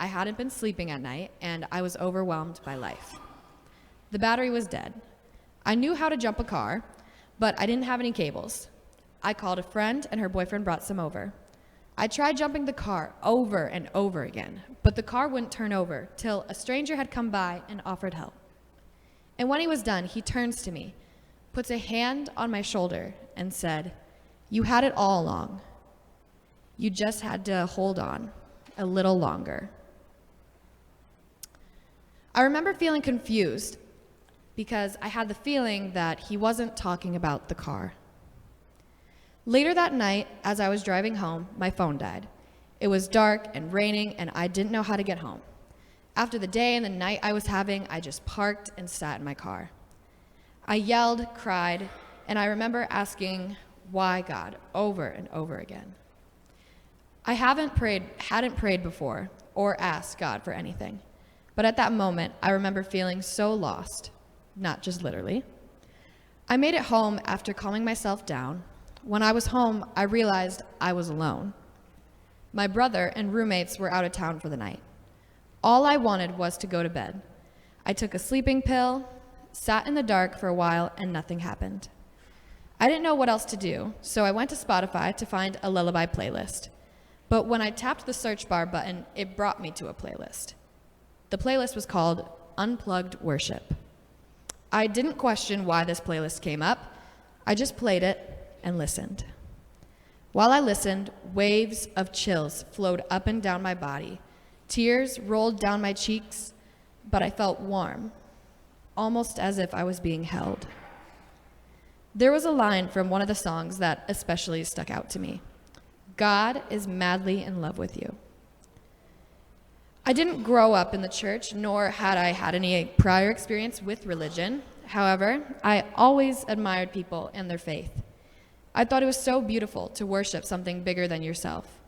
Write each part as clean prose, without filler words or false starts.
I hadn't been sleeping at night, and I was overwhelmed by life. The battery was dead. I knew how to jump a car, but I didn't have any cables. I called a friend, and her boyfriend brought some over. I tried jumping the car over and over again, but the car wouldn't turn over till a stranger had come by and offered help. And when he was done, he turns to me, puts a hand on my shoulder, and said, "You had it all along. You just had to hold on a little longer." I remember feeling confused because I had the feeling that he wasn't talking about the car. Later that night, as I was driving home, my phone died. It was dark and raining, and I didn't know how to get home. After the day and the night I was having, I just parked and sat in my car. I yelled, cried, and I remember asking, "Why, God?" over and over again. I hadn't prayed before or asked God for anything, but at that moment, I remember feeling so lost, not just literally. I made it home after calming myself down. When I was home, I realized I was alone. My brother and roommates were out of town for the night. All I wanted was to go to bed. I took a sleeping pill, sat in the dark for a while, and nothing happened. I didn't know what else to do, so I went to Spotify to find a lullaby playlist. But when I tapped the search bar button, it brought me to a playlist. The playlist was called Unplugged Worship. I didn't question why this playlist came up. I just played it and listened. While I listened, waves of chills flowed up and down my body. Tears rolled down my cheeks, but I felt warm, almost as if I was being held. There was a line from one of the songs that especially stuck out to me. "God is madly in love with you." I didn't grow up in the church, nor had I had any prior experience with religion. However, I always admired people and their faith. I thought it was so beautiful to worship something bigger than yourself.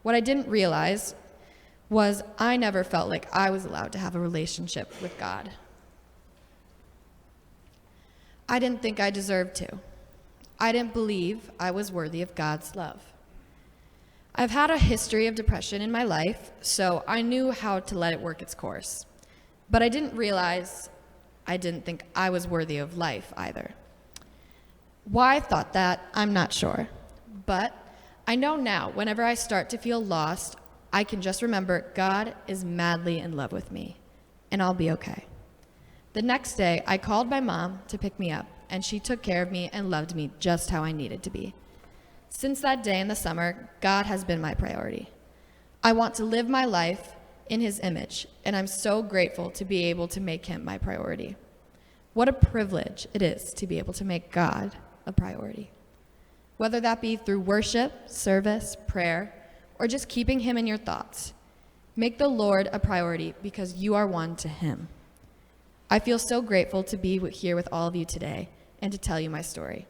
What I didn't realize was I never felt like I was allowed to have a relationship with God. I didn't think I deserved to. I didn't believe I was worthy of God's love. I've had a history of depression in my life, so I knew how to let it work its course. But I didn't realize I didn't think I was worthy of life either. Why I thought that, I'm not sure. But I know now, whenever I start to feel lost, I can just remember God is madly in love with me, and I'll be okay. The next day, I called my mom to pick me up, and she took care of me and loved me just how I needed to be. Since that day in the summer, God has been my priority. I want to live my life in His image, and I'm so grateful to be able to make Him my priority. What a privilege it is to be able to make God a priority. Whether that be through worship, service, prayer, or just keeping Him in your thoughts, make the Lord a priority because you are one to Him. I feel so grateful to be here with all of you today and to tell you my story.